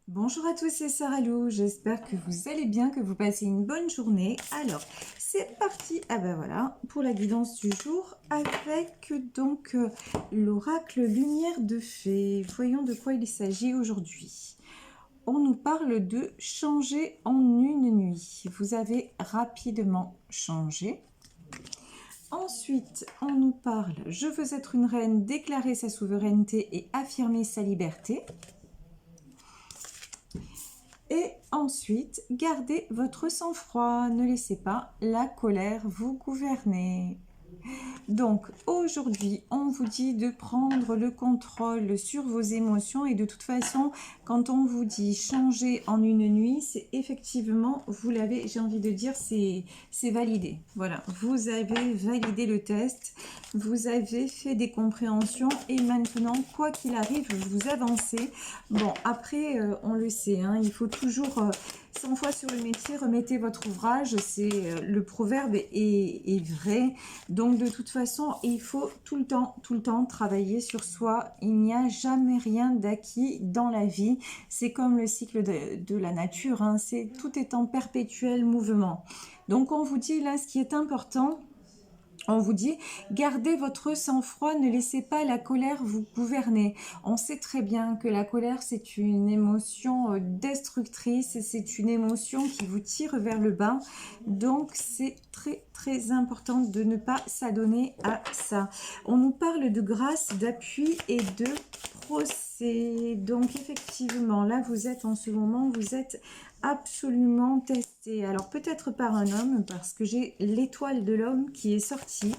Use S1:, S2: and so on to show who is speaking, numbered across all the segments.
S1: Bonjour à tous, c'est Sarah Lou, j'espère que vous allez bien, que vous passez une bonne journée. Alors, c'est parti, ah ben voilà, pour la guidance du jour avec donc l'oracle Lumière de Fée. Voyons de quoi il s'agit aujourd'hui. On nous parle de changer en une nuit. Vous avez rapidement changé. Ensuite, on nous parle « Je veux être une reine, déclarer sa souveraineté et affirmer sa liberté ». Et ensuite, gardez votre sang-froid, ne laissez pas la colère vous gouverner. Donc aujourd'hui, on vous dit de prendre le contrôle sur vos émotions et de toute façon, quand on vous dit changer en une nuit, c'est effectivement, vous l'avez, j'ai envie de dire, c'est validé. Voilà, vous avez validé le test, vous avez fait des compréhensions et maintenant, quoi qu'il arrive, vous avancez. Bon, après, on le sait, hein, il faut toujours... 100 fois sur le métier, remettez votre ouvrage, c'est le proverbe est vrai. Donc de toute façon, il faut tout le temps travailler sur soi. Il n'y a jamais rien d'acquis dans la vie. C'est comme le cycle de la nature, hein. Tout est en perpétuel mouvement. Donc on vous dit là, ce qui est important, on vous dit, gardez votre sang-froid, ne laissez pas la colère vous gouverner. On sait très bien que la colère, c'est une émotion destructrice, c'est une émotion qui vous tire vers le bas. Donc, c'est très important de ne pas s'adonner à ça. On nous parle de grâce, d'appui et de procès. Donc, effectivement, là, vous êtes en ce moment, vous êtes absolument testé. Alors peut-être par un homme, parce que j'ai l'étoile de l'homme qui est sortie.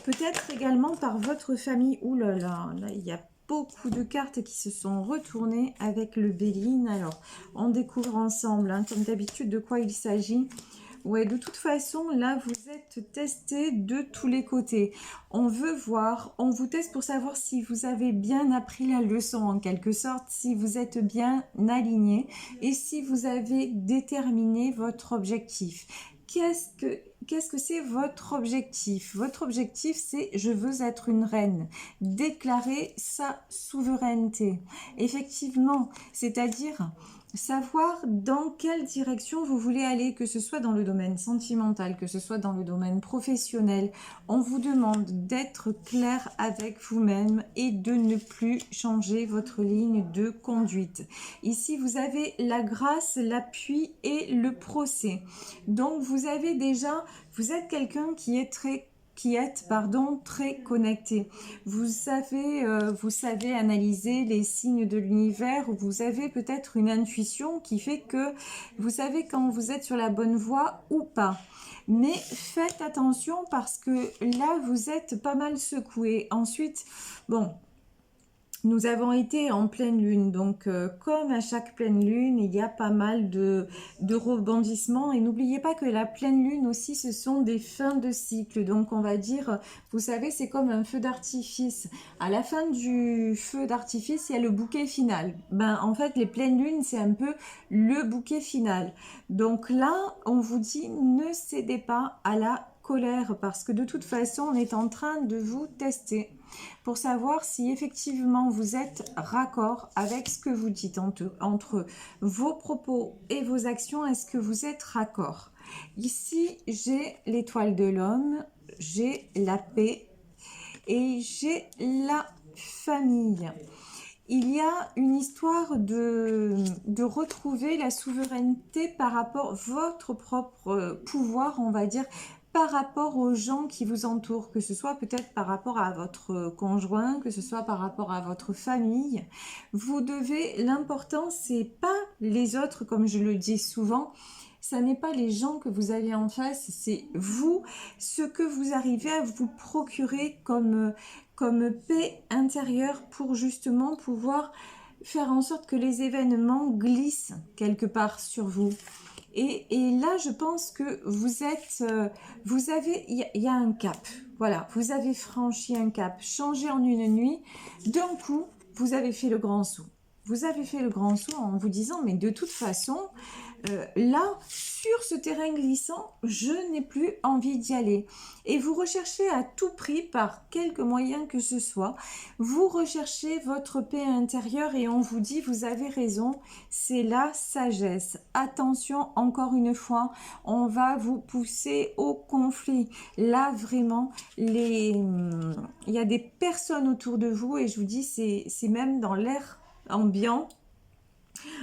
S1: Peut-être également par votre famille. Ouh là là, là il y a beaucoup de cartes qui se sont retournées avec le Béline. Alors, on découvre ensemble, hein, comme d'habitude, de quoi il s'agit. Ouais, de toute façon, là, vous êtes testé de tous les côtés. On veut voir, on vous teste pour savoir si vous avez bien appris la leçon en quelque sorte, si vous êtes bien aligné et si vous avez déterminé votre objectif. Qu'est-ce que c'est votre objectif? Votre objectif, c'est « je veux être une reine », déclarer sa souveraineté. Effectivement, c'est-à-dire savoir dans quelle direction vous voulez aller, que ce soit dans le domaine sentimental, que ce soit dans le domaine professionnel. On vous demande d'être clair avec vous-même et de ne plus changer votre ligne de conduite. Ici, vous avez la grâce, l'appui et le procès. Donc, vous avez déjà, vous êtes quelqu'un qui est très très connecté. Vous savez analyser les signes de l'univers, vous avez peut-être une intuition qui fait que vous savez quand vous êtes sur la bonne voie ou pas. Mais faites attention parce que là, vous êtes pas mal secoué. Ensuite, bon... Nous avons été en pleine lune, donc comme à chaque pleine lune, il y a pas mal de rebondissements. Et n'oubliez pas que la pleine lune aussi, ce sont des fins de cycle. Donc on va dire, vous savez, c'est comme un feu d'artifice. À la fin du feu d'artifice, il y a le bouquet final. Ben, en fait, les pleines lunes, c'est un peu le bouquet final. Donc là, on vous dit, ne cédez pas à la colère parce que de toute façon, on est en train de vous tester pour savoir si effectivement vous êtes raccord avec ce que vous dites entre vos propos et vos actions. Est-ce que vous êtes raccord? Ici, j'ai l'étoile de l'homme, j'ai la paix et j'ai la famille. Il y a une histoire de retrouver la souveraineté par rapport à votre propre pouvoir, on va dire, par rapport aux gens qui vous entourent, que ce soit peut-être par rapport à votre conjoint, que ce soit par rapport à votre famille. Vous devez, l'important, c'est pas les autres, comme je le dis souvent, ça n'est pas les gens que vous avez en face, c'est vous, ce que vous arrivez à vous procurer comme paix intérieure pour justement pouvoir faire en sorte que les événements glissent quelque part sur vous. Et là, je pense que vous êtes, il y a un cap. Voilà, vous avez franchi un cap, changé en une nuit. D'un coup, vous avez fait le grand saut. vous avez fait le grand saut en vous disant, mais de toute façon, là, sur ce terrain glissant, je n'ai plus envie d'y aller. Et vous recherchez à tout prix, par quelque moyen que ce soit, vous recherchez votre paix intérieure et on vous dit, vous avez raison, c'est la sagesse. Attention, encore une fois, on va vous pousser au conflit. Là, vraiment, il y a des personnes autour de vous et je vous dis, c'est même dans l'air ambiant.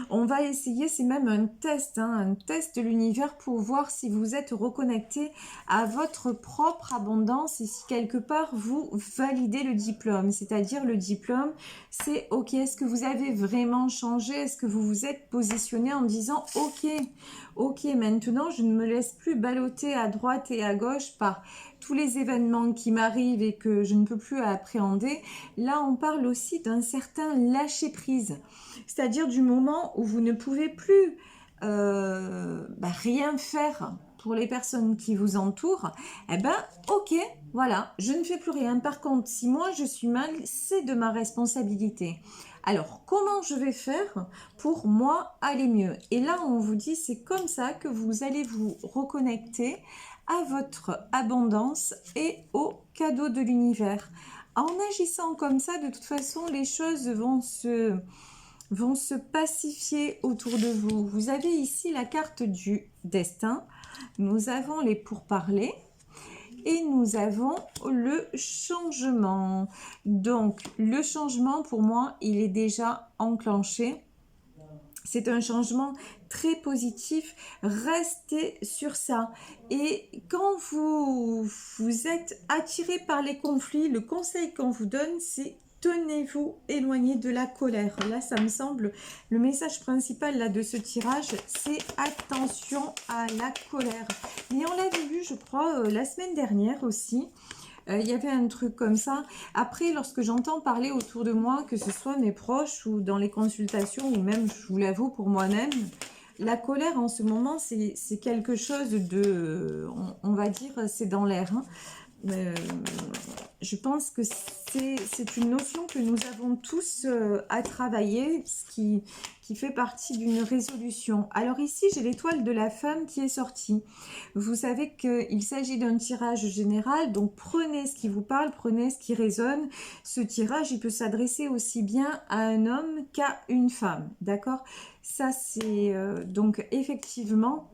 S1: On va essayer, c'est même un test de l'univers pour voir si vous êtes reconnecté à votre propre abondance et si quelque part vous validez le diplôme. C'est-à-dire le diplôme, c'est ok, est-ce que vous avez vraiment changé? Est-ce que vous vous êtes positionné en disant ok, maintenant je ne me laisse plus balloter à droite et à gauche par tous les événements qui m'arrivent et que je ne peux plus appréhender. Là, on parle aussi d'un certain lâcher-prise. C'est-à-dire du moment où vous ne pouvez plus rien faire pour les personnes qui vous entourent, eh ben ok, voilà, je ne fais plus rien. Par contre, si moi je suis mal, c'est de ma responsabilité. Alors, comment je vais faire pour moi aller mieux? Et là, on vous dit, c'est comme ça que vous allez vous reconnecter à votre abondance et aux cadeaux de l'univers. En agissant comme ça, de toute façon, les choses vont se pacifier autour de vous. Vous avez ici la carte du destin. Nous avons les pourparlers. Et nous avons le changement. Donc, le changement, pour moi, il est déjà enclenché. C'est un changement très positif. Restez sur ça. Et quand vous êtes attiré par les conflits, le conseil qu'on vous donne, c'est tenez-vous éloigné de la colère. Là, ça me semble, le message principal là, de ce tirage, c'est attention à la colère. Et on l'avait vu, je crois, la semaine dernière aussi. Il y avait un truc comme ça. Après, lorsque j'entends parler autour de moi, que ce soit mes proches ou dans les consultations, ou même, je vous l'avoue, pour moi-même, la colère en ce moment, c'est quelque chose de, on va dire, c'est dans l'air. Je pense que c'est une notion que nous avons tous à travailler, ce qui fait partie d'une résolution. Alors ici, j'ai l'étoile de la femme qui est sortie. Vous savez qu'il s'agit d'un tirage général, donc prenez ce qui vous parle, prenez ce qui résonne. Ce tirage, il peut s'adresser aussi bien à un homme qu'à une femme, d'accord? Ça, c'est donc effectivement...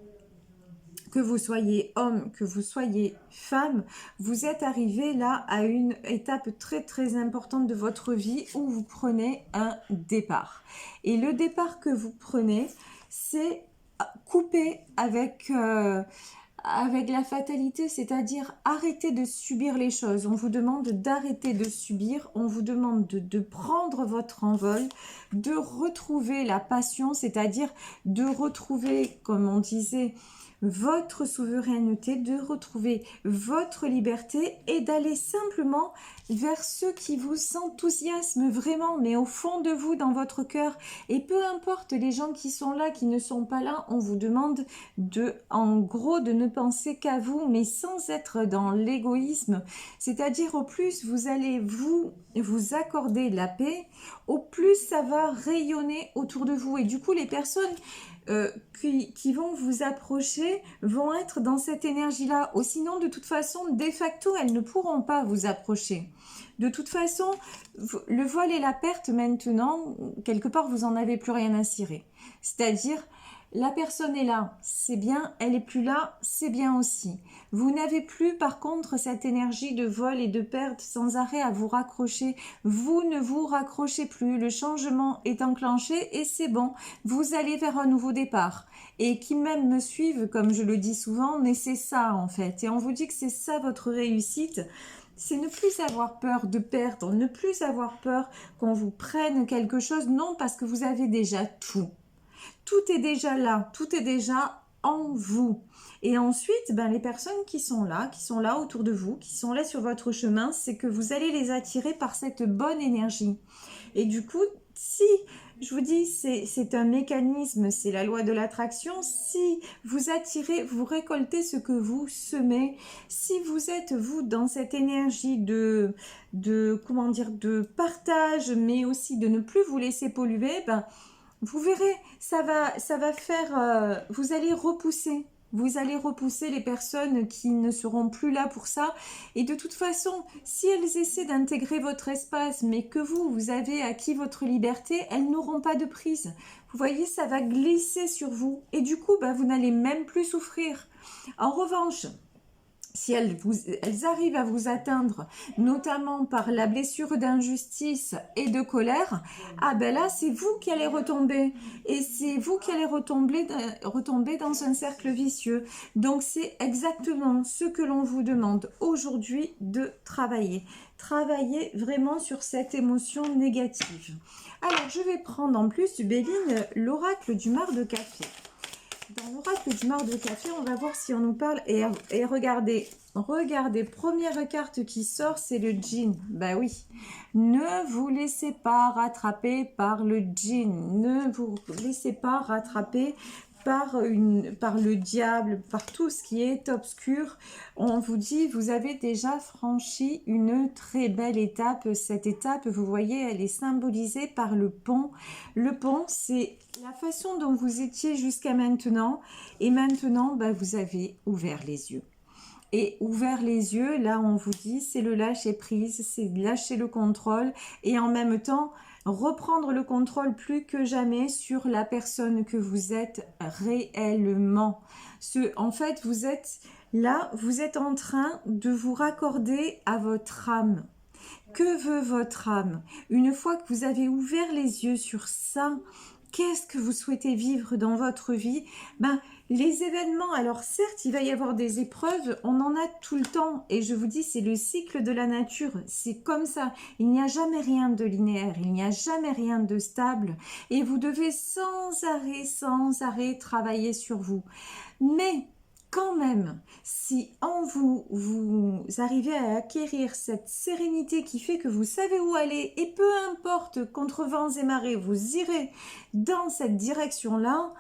S1: Que vous soyez homme, que vous soyez femme, vous êtes arrivé là à une étape très très importante de votre vie où vous prenez un départ. Et le départ que vous prenez, c'est couper avec la fatalité, c'est-à-dire arrêter de subir les choses. On vous demande d'arrêter de subir, on vous demande de prendre votre envol, de retrouver la passion, c'est-à-dire de retrouver, comme on disait, votre souveraineté, de retrouver votre liberté et d'aller simplement vers ceux qui vous enthousiasment vraiment, mais au fond de vous, dans votre cœur. Et peu importe les gens qui sont là, qui ne sont pas là, on vous demande en gros, de ne penser qu'à vous, mais sans être dans l'égoïsme. C'est-à-dire, au plus vous allez vous accorder la paix, au plus ça va rayonner autour de vous. Et du coup, les personnes qui vont vous approcher vont être dans cette énergie-là. Ou sinon, de toute façon, de facto, elles ne pourront pas vous approcher. De toute façon, le voile et la perte, maintenant, quelque part, vous n'en avez plus rien à cirer. C'est-à-dire, la personne est là, c'est bien, elle est plus là, c'est bien aussi. Vous n'avez plus par contre cette énergie de vol et de perte sans arrêt à vous raccrocher. Vous ne vous raccrochez plus, le changement est enclenché et c'est bon. Vous allez vers un nouveau départ. Et qui même me suivent, comme je le dis souvent, mais c'est ça en fait. Et on vous dit que c'est ça votre réussite. C'est ne plus avoir peur de perdre, ne plus avoir peur qu'on vous prenne quelque chose. Non, parce que vous avez déjà tout. Tout est déjà là, tout est déjà en vous. Et ensuite, les personnes qui sont là autour de vous, qui sont là sur votre chemin, c'est que vous allez les attirer par cette bonne énergie. Et du coup, si je vous dis, c'est un mécanisme, c'est la loi de l'attraction. Si vous attirez, vous récoltez ce que vous semez. Si vous êtes, vous, dans cette énergie comment dire, de partage, mais aussi de ne plus vous laisser polluer, ben, vous verrez, ça va faire, vous allez repousser. Vous allez repousser les personnes qui ne seront plus là pour ça. Et de toute façon, si elles essaient d'intégrer votre espace, mais que vous avez acquis votre liberté, elles n'auront pas de prise. Vous voyez, ça va glisser sur vous. Et du coup, bah, vous n'allez même plus souffrir. En revanche, si elles arrivent à vous atteindre, notamment par la blessure d'injustice et de colère, ah ben là, c'est vous qui allez retomber. Et c'est vous qui allez retomber dans un cercle vicieux. Donc, c'est exactement ce que l'on vous demande aujourd'hui de travailler. Travailler vraiment sur cette émotion négative. Alors, je vais prendre en plus, Béline, l'oracle du mar de café. Dans l'oracle du mar de café, on va voir si on nous parle. Et regardez, première carte qui sort, c'est le djinn. Bah oui, ne vous laissez pas rattraper par le djinn. Ne vous laissez pas rattraper par le diable, par tout ce qui est obscur. On vous dit, vous avez déjà franchi une très belle étape. Cette étape, vous voyez, elle est symbolisée par le pont. Le pont, c'est la façon dont vous étiez jusqu'à maintenant. Et maintenant, bah, vous avez ouvert les yeux. Et ouvert les yeux, là, on vous dit, c'est le lâcher prise, c'est lâcher le contrôle. Et en même temps, reprendre le contrôle plus que jamais sur la personne que vous êtes réellement. En fait, vous êtes là, vous êtes en train de vous raccorder à votre âme. Que veut votre âme? Une fois que vous avez ouvert les yeux sur ça, qu'est-ce que vous souhaitez vivre dans votre vie? Ben, les événements, alors certes, il va y avoir des épreuves, on en a tout le temps. Et je vous dis, c'est le cycle de la nature. C'est comme ça. Il n'y a jamais rien de linéaire. Il n'y a jamais rien de stable. Et vous devez sans arrêt travailler sur vous. Mais quand même, si vous arrivez à acquérir cette sérénité qui fait que vous savez où aller, et peu importe, contre vents et marées, vous irez dans cette direction-là,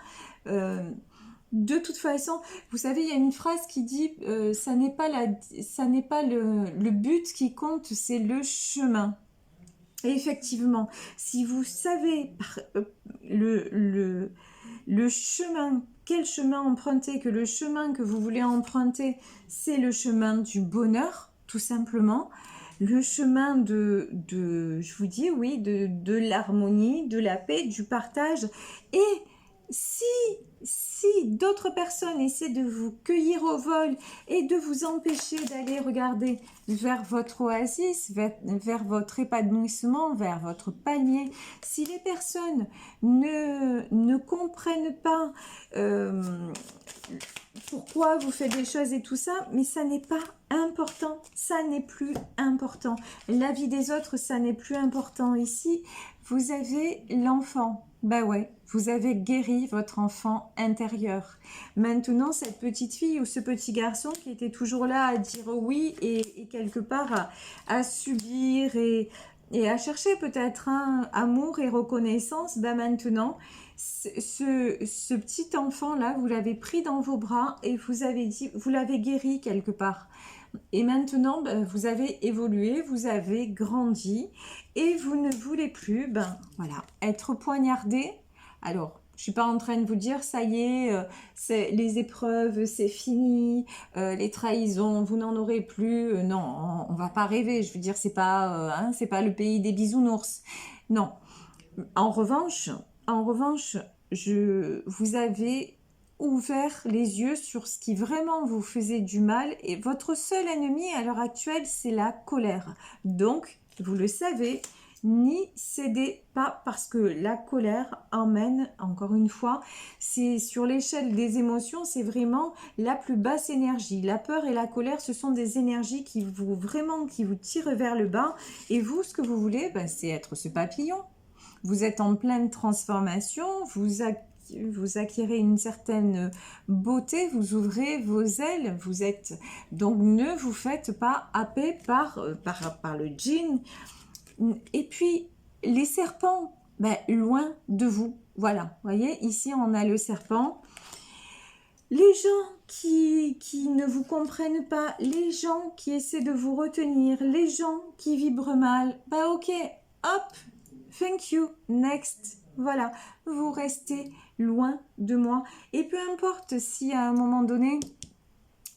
S1: de toute façon, vous savez, il y a une phrase qui dit ça n'est pas le but qui compte, c'est le chemin. Et effectivement, si vous savez le chemin, quel chemin emprunter, que le chemin que vous voulez emprunter, c'est le chemin du bonheur, tout simplement, le chemin je vous dis, oui, de l'harmonie, de la paix, du partage. Et si d'autres personnes essaient de vous cueillir au vol et de vous empêcher d'aller regarder vers votre oasis, vers votre épanouissement, vers votre palmier, si les personnes ne comprennent pas pourquoi vous faites des choses et tout ça, mais ça n'est pas important, ça n'est plus important. La vie des autres, ça n'est plus important. Ici, vous avez l'enfant. Ben ouais, vous avez guéri votre enfant intérieur. Maintenant, cette petite fille ou ce petit garçon qui était toujours là à dire oui et quelque part à subir et à chercher peut-être un amour et reconnaissance, ben maintenant, ce petit enfant-là, vous l'avez pris dans vos bras et vous l'avez guéri quelque part. Et maintenant, ben, vous avez évolué, vous avez grandi et vous ne voulez plus, ben voilà, être poignardé. Alors, je ne suis pas en train de vous dire, ça y est, les épreuves, c'est fini, les trahisons, vous n'en aurez plus. Non, on ne va pas rêver. Je veux dire, c'est pas le pays des bisounours. Non. En revanche, vous avez ouvert les yeux sur ce qui vraiment vous faisait du mal et votre seul ennemi à l'heure actuelle, c'est la colère. Donc, vous le savez, n'y cédez pas parce que la colère emmène, encore une fois, c'est sur l'échelle des émotions, c'est vraiment la plus basse énergie. La peur et la colère, ce sont des énergies qui vous tirent vers le bas et vous, ce que vous voulez, ben, c'est être ce papillon. Vous êtes en pleine transformation, vous acquérez une certaine beauté, vous ouvrez vos ailes, donc ne vous faites pas happer par le djinn. Et puis les serpents, ben, loin de vous. Voilà, vous voyez, ici on a le serpent. Les gens qui ne vous comprennent pas, les gens qui essaient de vous retenir, les gens qui vibrent mal, bah ok, hop, thank you, next. Voilà, vous restez loin de moi. Et peu importe si à un moment donné,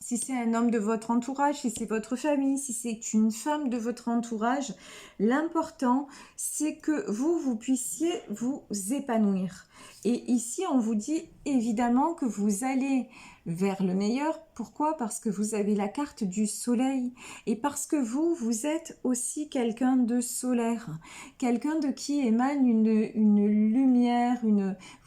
S1: si c'est un homme de votre entourage, si c'est votre famille, si c'est une femme de votre entourage, l'important, c'est que vous puissiez vous épanouir. Et ici, on vous dit évidemment que vous allez vers le meilleur. Pourquoi? Parce que vous avez la carte du soleil et parce que vous êtes aussi quelqu'un de solaire, quelqu'un de qui émane une lumière,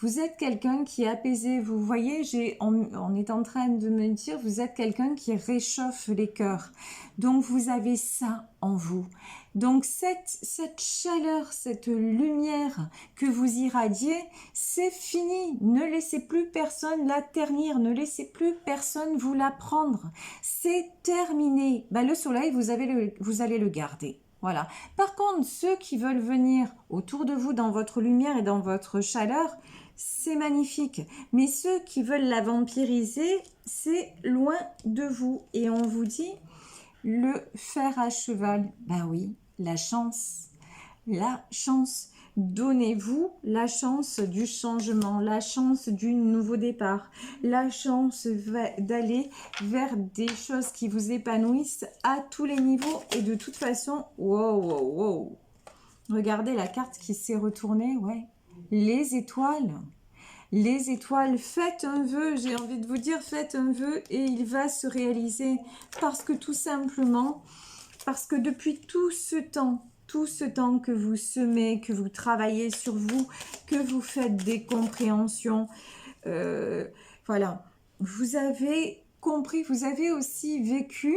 S1: vous êtes quelqu'un qui est apaisé. Vous voyez, on est en train de me dire, vous êtes quelqu'un qui réchauffe les cœurs. Donc, vous avez ça en vous. Donc, cette chaleur, cette lumière que vous irradiez, c'est fini. Ne laissez plus personne la ternir. Ne laissez plus personne vous la prendre. C'est terminé. Ben, le soleil, vous allez le garder. Voilà. Par contre, ceux qui veulent venir autour de vous dans votre lumière et dans votre chaleur, c'est magnifique. Mais ceux qui veulent la vampiriser, c'est loin de vous. Et on vous dit, le fer à cheval, ben oui, la chance. La chance. Donnez-vous la chance du changement, la chance du nouveau départ, la chance d'aller vers des choses qui vous épanouissent à tous les niveaux. Et de toute façon, wow, wow, wow. Regardez la carte qui s'est retournée, ouais. Les étoiles. Les étoiles, faites un vœu, j'ai envie de vous dire, faites un vœu et il va se réaliser. Parce que tout simplement, parce que depuis tout ce temps que vous semez, que vous travaillez sur vous, que vous faites des compréhensions, voilà, vous avez compris, vous avez aussi vécu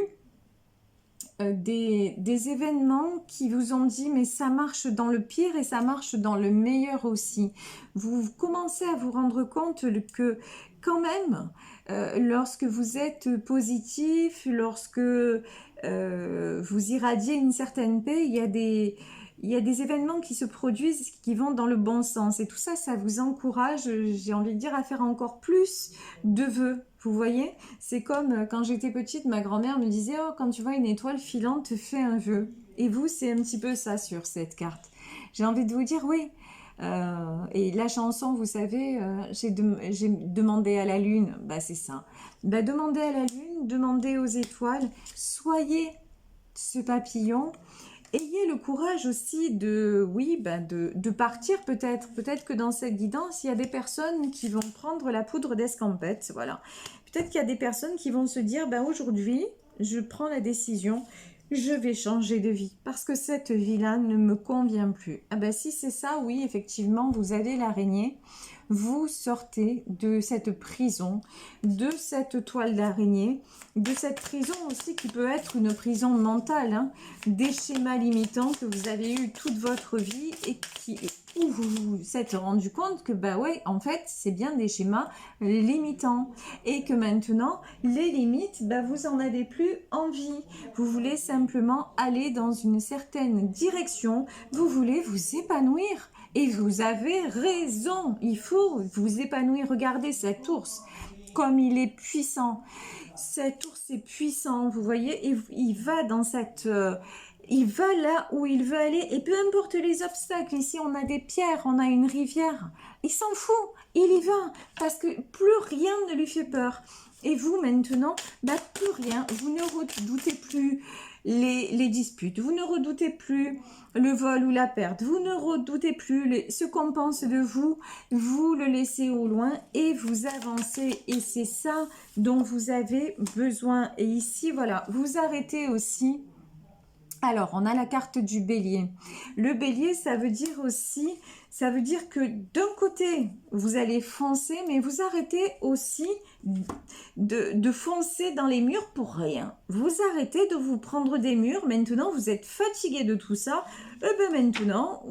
S1: des événements qui vous ont dit mais ça marche dans le pire et ça marche dans le meilleur aussi. Vous commencez à vous rendre compte que quand même, lorsque vous êtes positif, lorsque vous irradiez une certaine paix, il y a des événements qui se produisent qui vont dans le bon sens. Et tout ça, ça vous encourage, j'ai envie de dire, à faire encore plus de vœux. Vous voyez, c'est comme quand j'étais petite, ma grand-mère me disait « Oh, quand tu vois une étoile filante, fais un vœu. » Et vous, c'est un petit peu ça sur cette carte. J'ai envie de vous dire « Oui. » Et la chanson, vous savez, j'ai demandé à la lune, bah c'est ça. Bah, demandez à la lune, demandez aux étoiles, soyez ce papillon. Ayez le courage aussi de, oui, ben de partir peut-être. Peut-être que dans cette guidance, il y a des personnes qui vont prendre la poudre d'escampette. Voilà. Peut-être qu'il y a des personnes qui vont se dire, ben aujourd'hui, je prends la décision, je vais changer de vie. Parce que cette vie-là ne me convient plus. Ah ben si c'est ça, oui, effectivement, vous allez l'araignée. Vous sortez de cette prison, de cette toile d'araignée, de cette prison aussi qui peut être une prison mentale, hein, des schémas limitants que vous avez eu toute votre vie et où vous vous êtes rendu compte que bah ouais, en fait, c'est bien des schémas limitants et que maintenant, les limites, bah vous en avez plus envie. Vous voulez simplement aller dans une certaine direction, vous voulez vous épanouir. Et vous avez raison, il faut vous épanouir. Regardez cet ours, comme il est puissant. Cet ours est puissant, vous voyez, et il va dans cette... il va là où il veut aller, et peu importe les obstacles. Ici, on a des pierres, on a une rivière. Il s'en fout, il y va, parce que plus rien ne lui fait peur. Et vous, maintenant, bah, plus rien, vous ne redoutez plus les disputes, vous ne redoutez plus le vol ou la perte, vous ne redoutez plus ce qu'on pense de vous, vous le laissez au loin et vous avancez. Et c'est ça dont vous avez besoin. Et ici, voilà, vous arrêtez aussi. Alors, on a la carte du bélier. Le bélier, ça veut dire aussi, ça veut dire que d'un côté, vous allez foncer, mais vous arrêtez aussi de foncer dans les murs pour rien. Vous arrêtez de vous prendre des murs. Maintenant, vous êtes fatigué de tout ça. Et bien maintenant,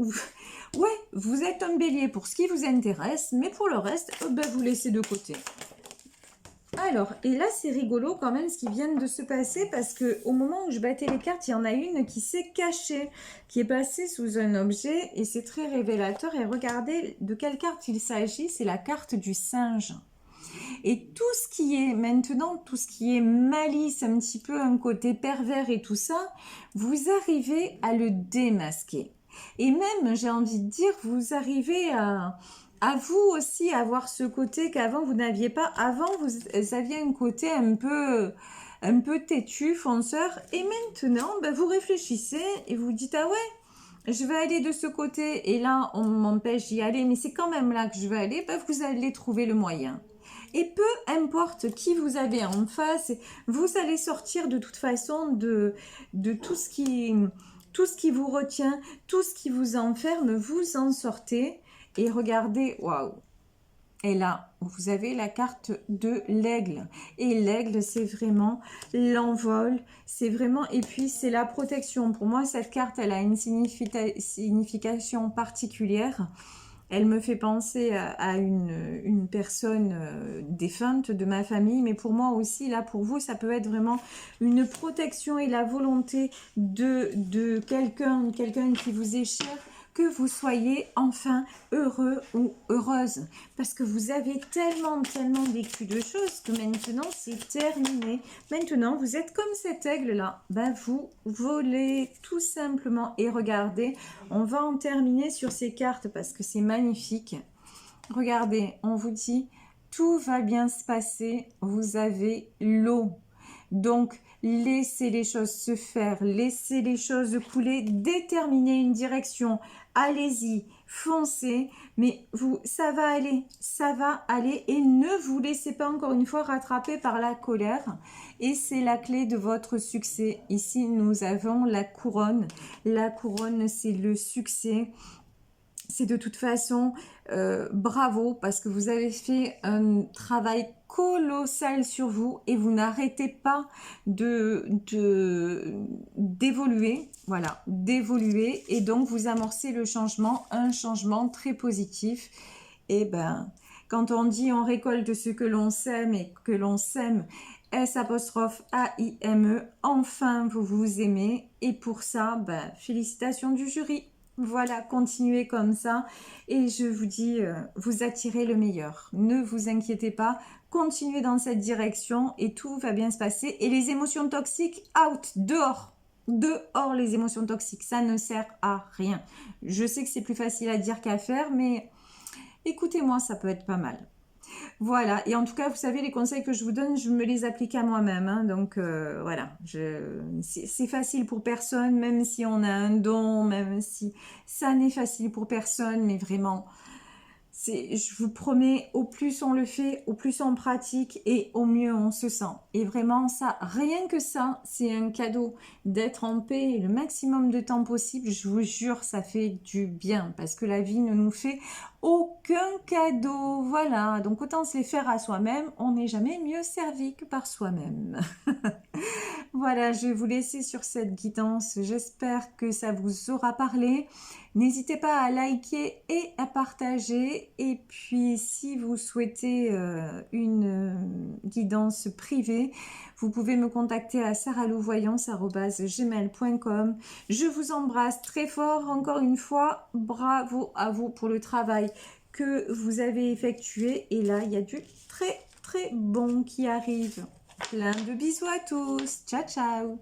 S1: ouais, vous êtes un bélier pour ce qui vous intéresse, mais pour le reste, ben, vous laissez de côté. Alors, et là, c'est rigolo quand même ce qui vient de se passer parce que au moment où je battais les cartes, il y en a une qui s'est cachée, qui est passée sous un objet et c'est très révélateur. Et regardez de quelle carte il s'agit, c'est la carte du singe. Et tout ce qui est maintenant, tout ce qui est malice, un petit peu un côté pervers et tout ça, vous arrivez à le démasquer. Et même, j'ai envie de dire, vous arrivez à vous aussi avoir ce côté qu'avant vous n'aviez pas. Avant, vous aviez un côté un peu têtu, fonceur. Et maintenant, ben, vous réfléchissez et vous dites, ah ouais, je vais aller de ce côté. Et là, on m'empêche d'y aller, mais c'est quand même là que je vais aller. Ben, vous allez trouver le moyen. Et peu importe qui vous avez en face, vous allez sortir de toute façon de tout ce qui vous retient, tout ce qui vous enferme, vous en sortez. Et regardez, waouh! Et là, vous avez la carte de l'aigle. Et l'aigle, c'est vraiment l'envol. C'est vraiment... Et puis, c'est la protection. Pour moi, cette carte, elle a une signification particulière. Elle me fait penser à une personne défunte de ma famille, mais pour moi aussi, là, pour vous, ça peut être vraiment une protection et la volonté de quelqu'un qui vous est cher, que vous soyez enfin heureux ou heureuse. Parce que vous avez tellement vécu de choses que maintenant, c'est terminé. Maintenant, vous êtes comme cet aigle-là. Ben, vous volez tout simplement. Et regardez, on va en terminer sur ces cartes parce que c'est magnifique. Regardez, on vous dit, tout va bien se passer. Vous avez l'eau. Donc, laissez les choses se faire, laissez les choses couler, déterminez une direction, allez-y, foncez, mais ça va aller et ne vous laissez pas encore une fois rattraper par la colère et c'est la clé de votre succès. Ici, nous avons la couronne c'est le succès. C'est de toute façon bravo parce que vous avez fait un travail colossal sur vous et vous n'arrêtez pas d'évoluer, voilà, d'évoluer et donc vous amorcez le changement, un changement très positif. Et ben, quand on dit on récolte ce que l'on sème et que l'on sème S''AIME, enfin vous vous aimez et pour ça, ben, félicitations du jury. Voilà, continuez comme ça et je vous dis, vous attirez le meilleur. Ne vous inquiétez pas, continuez dans cette direction et tout va bien se passer. Et les émotions toxiques, out, dehors. Dehors les émotions toxiques, ça ne sert à rien. Je sais que c'est plus facile à dire qu'à faire, mais écoutez-moi, ça peut être pas mal. Voilà, et en tout cas, vous savez, les conseils que je vous donne, je me les applique à moi-même. Hein, donc voilà, c'est facile pour personne, même si on a un don, même si ça n'est facile pour personne, mais vraiment, je vous promets, au plus on le fait, au plus on pratique et au mieux on se sent. Et vraiment, ça, rien que ça, c'est un cadeau d'être en paix le maximum de temps possible. Je vous jure, ça fait du bien parce que la vie ne nous fait aucun cadeau. Voilà, donc autant se les faire à soi-même. On n'est jamais mieux servi que par soi-même. Voilà, je vais vous laisser sur cette guidance. J'espère que ça vous aura parlé. N'hésitez pas à liker et à partager. Et puis, si vous souhaitez une guidance privée, vous pouvez me contacter à saralouvoyance@gmail.com. Je vous embrasse très fort. Encore une fois, bravo à vous pour le travail que vous avez effectué. Et là, il y a du très bon qui arrive. Plein de bisous à tous. Ciao, ciao.